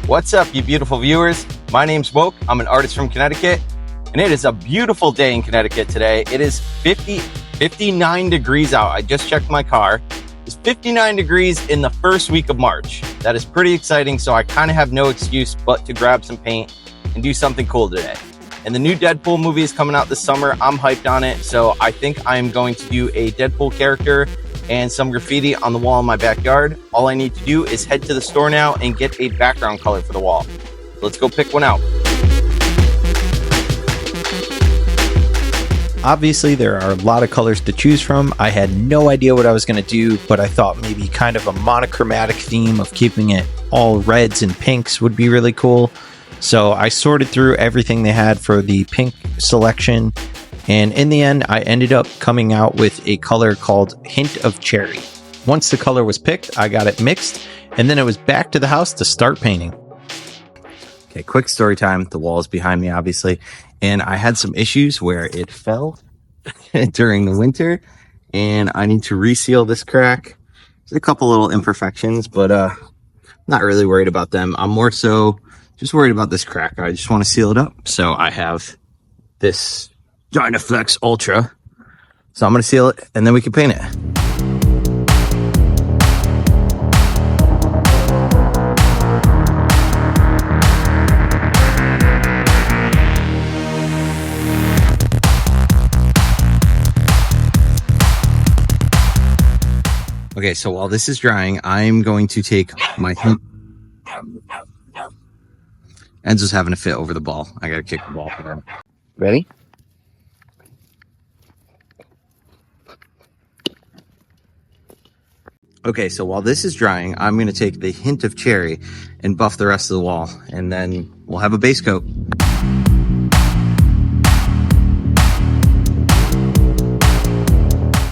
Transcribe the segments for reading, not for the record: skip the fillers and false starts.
What's up, you beautiful viewers? My name's Woke. I'm an artist from Connecticut, and it is a beautiful day in Connecticut today. It is 59 degrees out. I just checked my car. It's 59 degrees in the first week of March. That is pretty exciting, so I kind of have no excuse but to grab some paint and do something cool today. And the new Deadpool movie is coming out this summer. I'm hyped on it, so I think I'm going to do a Deadpool character and some graffiti on the wall in my backyard. All I need to do is head to the store now and get a background color for the wall. So let's go pick one out. Obviously, there are a lot of colors to choose from. I had no idea what I was going to do, but I thought maybe kind of a monochromatic theme of keeping it all reds and pinks would be really cool. So I sorted through everything they had for the pink selection, and in the end, I ended up coming out with a color called Hint of Cherry. Once the color was picked, I got it mixed, and then it was back to the house to start painting. Okay, quick story time. The wall is behind me, obviously, and I had some issues where it fell during the winter, and I need to reseal this crack. There's a couple little imperfections, but not really worried about them. I'm more so just worried about this crack. I just want to seal it up. So I have this Dynaflex Ultra. So I'm going to seal it, and then we can paint it. Okay, so while this is drying, I'm going to take my... Enzo's having a fit over the ball. I gotta kick the ball for him. Ready? Okay, so while this is drying, I'm gonna take the Hint of Cherry and buff the rest of the wall, and then we'll have a base coat.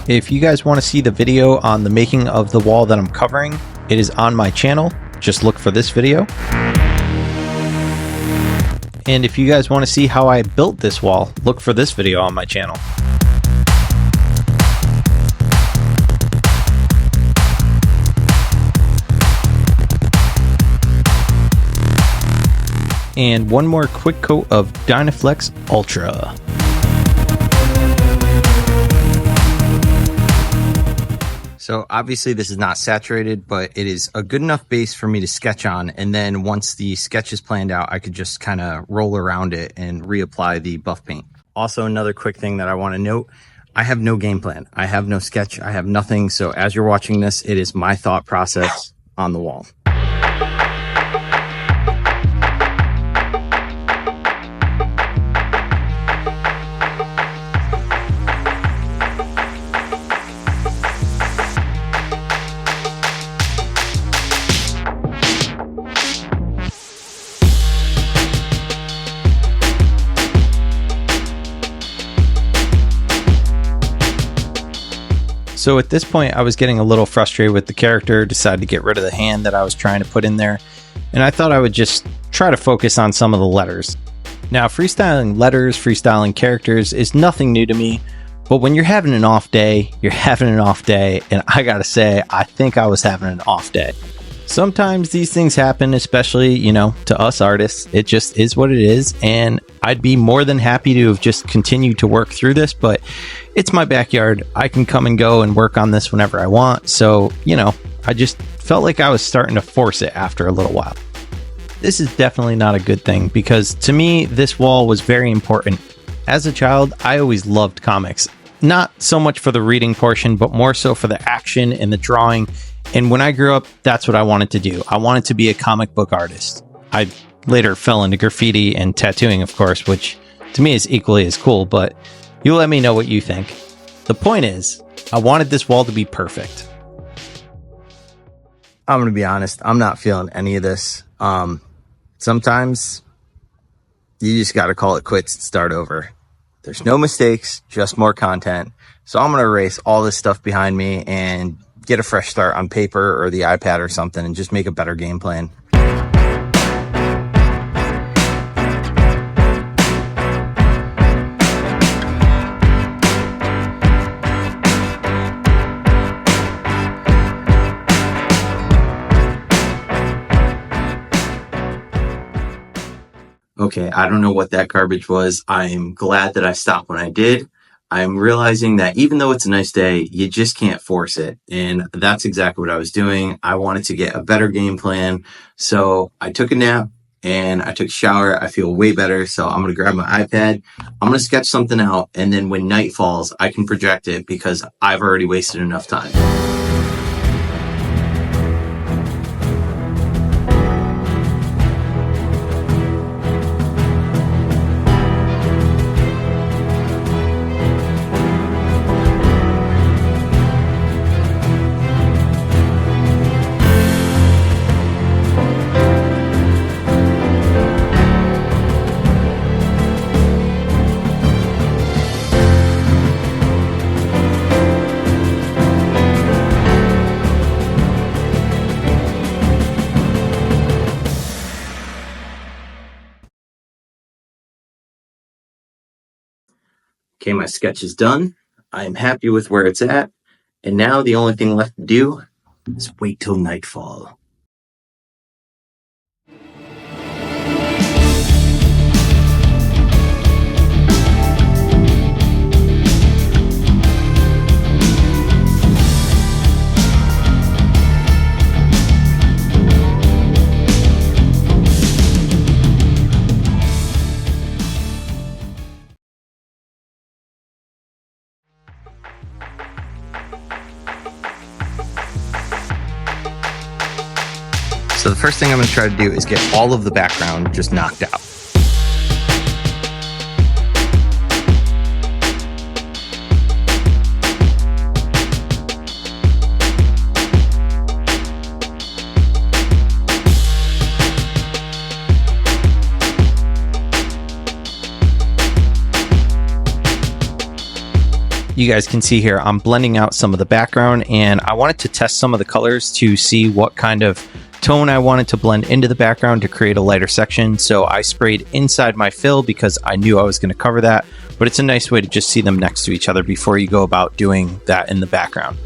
If you guys want to see the video on the making of the wall that I'm covering, it is on my channel. Just look for this video. And if you guys want to see how I built this wall, look for this video on my channel. And one more quick coat of Dynaflex Ultra. So obviously this is not saturated, but it is a good enough base for me to sketch on. And then once the sketch is planned out, I could just kind of roll around it and reapply the buff paint. Also, another quick thing that I want to note, I have no game plan. I have no sketch. I have nothing. So as you're watching this, it is my thought process on the wall. So at this point, I was getting a little frustrated with the character, decided to get rid of the hand that I was trying to put in there, and I thought I would just try to focus on some of the letters. Now, freestyling letters, freestyling characters is nothing new to me, but when you're having an off day, you're having an off day, and I gotta say, I think I was having an off day. Sometimes these things happen, especially, you know, to us artists. It just is what it is, and I'd be more than happy to have just continued to work through this, but it's my backyard. I can come and go and work on this whenever I want, so, you know, I just felt like I was starting to force it after a little while. This is definitely not a good thing, because to me, this wall was very important. As a child, I always loved comics. Not so much for the reading portion, but more so for the action and the drawing. And when I grew up, that's what I wanted to do. I wanted to be a comic book artist. I later fell into graffiti and tattooing, of course, which to me is equally as cool, but you let me know what you think. The point is, I wanted this wall to be perfect. I'm going to be honest, I'm not feeling any of this. Sometimes you just got to call it quits and start over. There's no mistakes, just more content. So I'm going to erase all this stuff behind me and get a fresh start on paper or the iPad or something and just make a better game plan. Okay, I don't know what that garbage was. I'm glad that I stopped when I did. I'm realizing that even though it's a nice day, you just can't force it. And that's exactly what I was doing. I wanted to get a better game plan. So I took a nap and I took a shower. I feel way better. So I'm going to grab my iPad. I'm going to sketch something out. And then when night falls, I can project it because I've already wasted enough time. Okay, my sketch is done. I am happy with where it's at. And now the only thing left to do is wait till nightfall. So the first thing I'm going to try to do is get all of the background just knocked out. You guys can see here, I'm blending out some of the background, and I wanted to test some of the colors to see what kind of tone I wanted to blend into the background to create a lighter section. So I sprayed inside my fill because I knew I was going to cover that, but it's a nice way to just see them next to each other before you go about doing that in the background.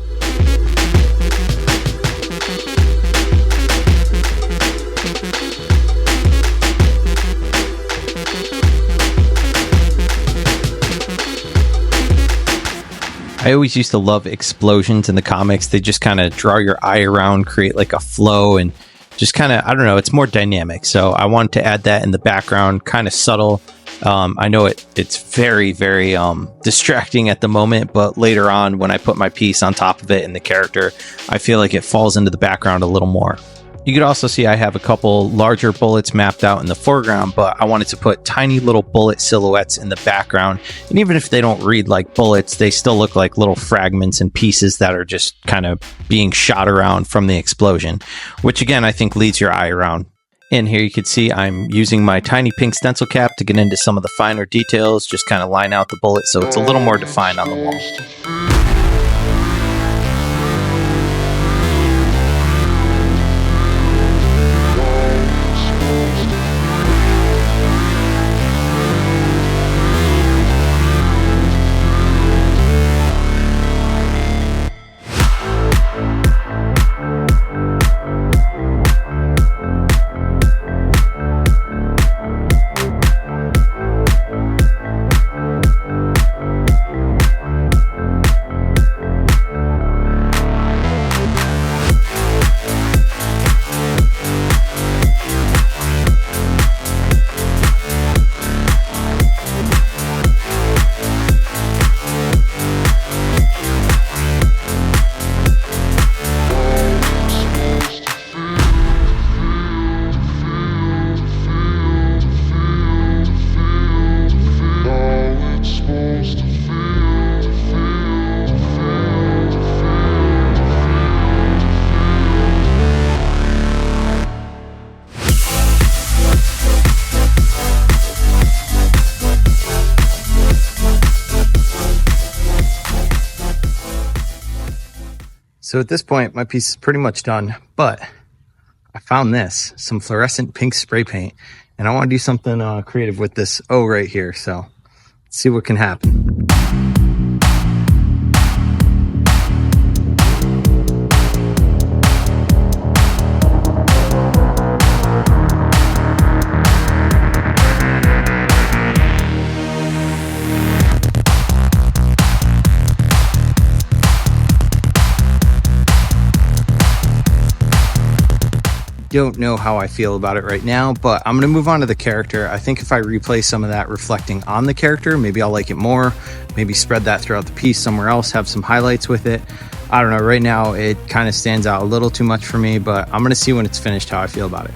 I always used to love explosions in the comics. They just kind of draw your eye around, create like a flow, and just kind of, I don't know, it's more dynamic. So I wanted to add that in the background, kind of subtle. I know it's very, very distracting at the moment, but later on when I put my piece on top of it and the character, I feel like it falls into the background a little more. You could also see I have a couple larger bullets mapped out in the foreground, but I wanted to put tiny little bullet silhouettes in the background. And even if they don't read like bullets, they still look like little fragments and pieces that are just kind of being shot around from the explosion, which again, I think leads your eye around. In here, you can see I'm using my tiny pink stencil cap to get into some of the finer details, just kind of line out the bullet so it's a little more defined on the wall. So at this point, my piece is pretty much done, but I found this, some fluorescent pink spray paint, and I want to do something creative with this O right here. So let's see what can happen. don't know how I feel about it right now, but I'm going to move on to the character. I think if I replay some of that reflecting on the character, maybe I'll like it more, maybe spread that throughout the piece somewhere else, have some highlights with it. I don't know, right now it kind of stands out a little too much for me, but I'm going to see when it's finished how I feel about it.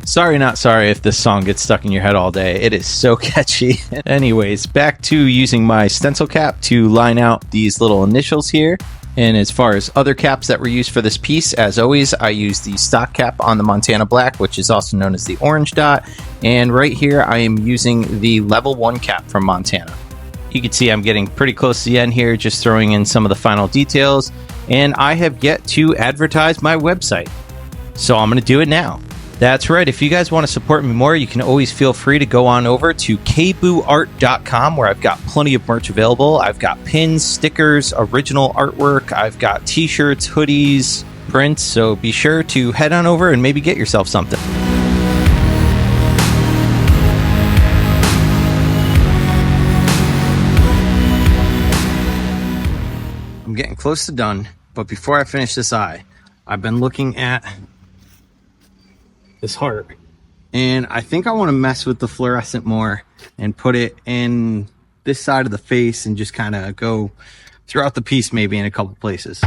Sorry, not sorry if this song gets stuck in your head all day. It is so catchy. Anyways, back to using my stencil cap to line out these little initials here. And as far as other caps that were used for this piece, as always, I used the stock cap on the Montana Black, which is also known as the orange dot. And right here, I am using the level 1 cap from Montana. You can see I'm getting pretty close to the end here, just throwing in some of the final details. And I have yet to advertise my website, so I'm going to do it now. That's right. If you guys want to support me more, you can always feel free to go on over to kbooart.com, where I've got plenty of merch available. I've got pins, stickers, original artwork. I've got t-shirts, hoodies, prints. So be sure to head on over and maybe get yourself something. I'm getting close to done, but before I finish this eye, I've been looking at this heart, and I think I want to mess with the fluorescent more and put it in this side of the face and just kind of go throughout the piece, maybe in a couple places.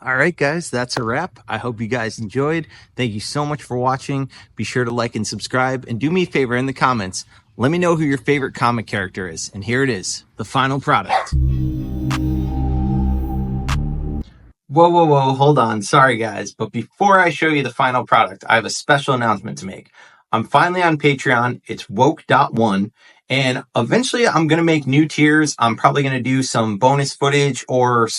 All right, guys, that's a wrap. I hope you guys enjoyed. Thank you so much for watching. Be sure to like and subscribe, and do me a favor in the comments. Let me know who your favorite comic character is. And here it is, the final product. Whoa, hold on. Sorry, guys. But before I show you the final product, I have a special announcement to make. I'm finally on Patreon. It's woke.1. And eventually I'm going to make new tiers. I'm probably going to do some bonus footage or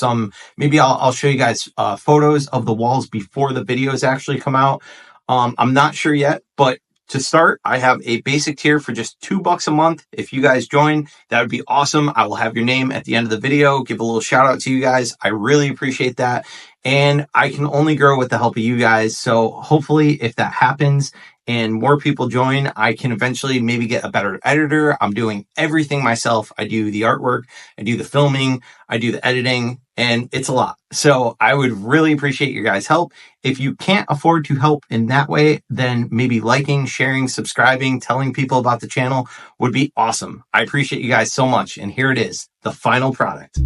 maybe I'll show you guys photos of the walls before the videos actually come out. I'm not sure yet, but to start, I have a basic tier for just $2 a month. If you guys join, that would be awesome. I will have your name at the end of the video. Give a little shout out to you guys. I really appreciate that. And I can only grow with the help of you guys. So hopefully if that happens and more people join, I can eventually maybe get a better editor. I'm doing everything myself. I do the artwork, I do the filming, I do the editing, and it's a lot. So I would really appreciate your guys' help. If you can't afford to help in that way, then maybe liking, sharing, subscribing, telling people about the channel would be awesome. I appreciate you guys so much. And here it is, the final product.